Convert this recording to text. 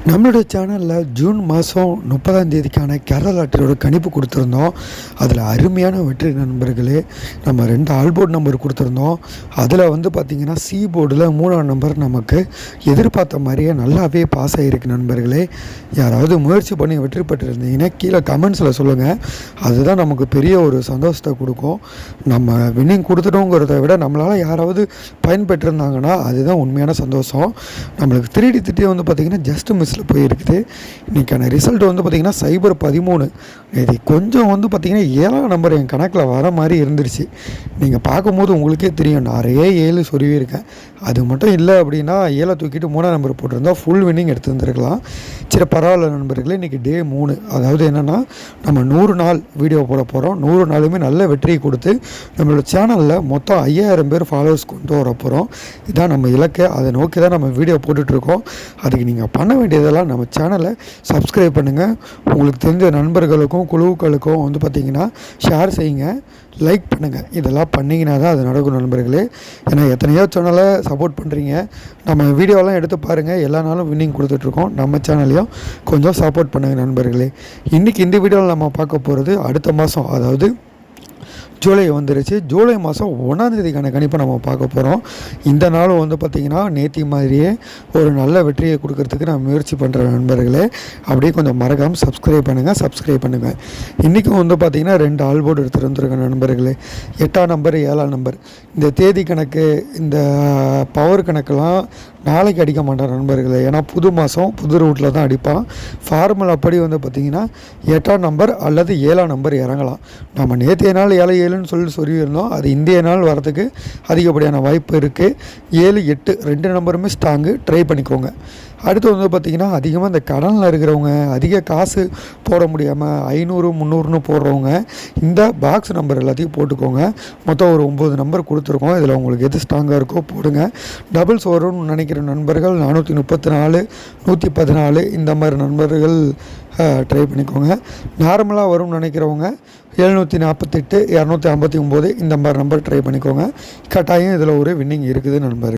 நம்மளோட சேனலில் ஜூன் மாதம் 30ஆம் தேதிக்கான கேரளா லாட்டரியோட கணிப்பு கொடுத்துருந்தோம். அதில் அருமையான வெற்றி நண்பர்களே. நம்ம 2 ஆல்போர்ட் நம்பர் கொடுத்துருந்தோம். அதில் பார்த்திங்கன்னா சி போர்டில் 3ஆம் நம்பர் நமக்கு எதிர்பார்த்த மாதிரியே நல்லாவே பாஸ் ஆகிருக்கு நண்பர்களே. யாராவது முயற்சி பண்ணி வெற்றி பெற்றிருந்தீங்கன்னா கீழே கமெண்ட்ஸில் சொல்லுங்கள். அதுதான் நமக்கு பெரிய ஒரு சந்தோஷத்தை கொடுக்கும். நம்ம வின்னிங் கொடுத்துட்டோங்கிறத விட நம்மளால் யாராவது பயன்பெற்றிருந்தாங்கன்னா அதுதான் உண்மையான சந்தோஷம். நம்மளுக்கு 3D திட்டி பார்த்திங்கன்னா ஜஸ்ட் மிஸ் போயிருக்குது. இன்றைக்கான ரிசல்ட் பார்த்திங்கன்னா சைபர் 13. இது கொஞ்சம் பார்த்திங்கன்னா 7ஆம் நம்பர் என் கணக்கில் வர மாதிரி இருந்துருச்சு. நீங்கள் பார்க்கும்போது உங்களுக்கே தெரியும், நிறைய 7 சொருவியிருக்கேன். அது மட்டும் இல்லை அப்படின்னா 7 தூக்கிட்டு 3ஆம் நம்பர் போட்டிருந்தால் ஃபுல் வின்னிங் எடுத்து வந்துருக்கலாம். சரி, பரவாயில்ல நண்பர்களே. இன்றைக்கி டே 3. அதாவது என்னென்னா, நம்ம 100 நாள் வீடியோ போட போகிறோம். 100 நாளுமே நல்ல வெற்றியை கொடுத்து நம்மளோட சேனலில் மொத்தம் 5000 பேர் ஃபாலோவர்ஸ் கொண்டு வர போகிறோம். இதுதான் நம்ம இலக்கு. அதை நோக்கி தான் நம்ம வீடியோ போட்டுட்ருக்கோம். அதுக்கு நீங்கள் பண்ண வேண்டியதெல்லாம் நம்ம சேனலை சப்ஸ்கிரைப் பண்ணுங்கள். உங்களுக்கு தெரிஞ்ச நண்பர்களுக்கும் குழுக்களுக்கும் பார்த்திங்கன்னா ஷேர் செய்யுங்க, லைக் பண்ணுங்கள். இதெல்லாம் பண்ணிங்கன்னா தான் அது நடக்கும் நண்பர்களே. ஏன்னா எத்தனையோ சேனலை சப்போர்ட் பண்ணுறீங்க. நம்ம வீடியோலாம் எடுத்து பாருங்கள். எல்லா நாளும் வின்னிங் கொடுத்துட்ருக்கோம். நம்ம சேனலையும் கொஞ்சம் சப்போர்ட் பண்ணுங்கள் நண்பர்களே. இன்றைக்கி இந்த வீடியோவில் நம்ம பார்க்க போகிறது அடுத்த மாதம், அதாவது ஜூலை வந்துருச்சு. ஜூலை மாதம் 1ஆம் தேதிக்கான கணிப்பை நம்ம பார்க்க போகிறோம். இந்த நாளும் பார்த்திங்கன்னா நேற்று மாதிரியே ஒரு நல்ல வெற்றியை கொடுக்கறதுக்கு நான் முயற்சி பண்ணுற நண்பர்களே. அப்படியே கொஞ்சம் மறக்காமல் சப்ஸ்கிரைப் பண்ணுங்கள். இன்றைக்கும் பார்த்திங்கன்னா 2 ஆல்போர்டு எடுத்துகிட்டு வந்துருக்கேன் நண்பர்களே. 8ஆம் நம்பர் 7ஆம் நம்பர். இந்த தேதி கணக்கு, இந்த பவர் கணக்கெல்லாம் நாளைக்கு அடிக்க மாட்டான் நண்பர்களே. ஏன்னா புது மாதம் புது ரூட்டில் தான் அடிப்பான். ஃபார்முலா அப்படி பார்த்திங்கன்னா 8ஆம் நம்பர் அல்லது 7ஆம் நம்பர் இறங்கலாம். நம்ம நேற்றைய நாள் 7-7ன்னு சொல்லியிருந்தோம். அது இந்திய நாள் வரதுக்கு அதிகப்படியான வாய்ப்பு இருக்குது. 7-8 2 நம்பருமே ஸ்ட்ராங்கு. ட்ரை பண்ணிக்கோங்க. அடுத்து பார்த்திங்கன்னா அதிகமாக இந்த கடனில் இருக்கிறவங்க, அதிக காசு போட முடியாமல் 500-300ன்னு போடுறவங்க இந்த பாக்ஸ் நம்பர் எல்லாத்தையும் போட்டுக்கோங்க. மொத்தம் ஒரு 9 நம்பர் கொடுத்துருக்கோம். இதில் உங்களுக்கு எது ஸ்ட்ராங்காக இருக்கோ போடுங்க. டபுள்ஸ் வரும்னு நினைக்கிற நண்பர்கள் 434, 114 இந்த மாதிரி நண்பர்கள் ட்ரை பண்ணிக்கோங்க. நார்மலாக வரும்னு நினைக்கிறவங்க 748, 259 இந்த மாதிரி நம்பர் ட்ரை பண்ணிக்கோங்க. கட்டாயம் இதில் ஒரு வின்னிங் இருக்குது நண்பர்கள்.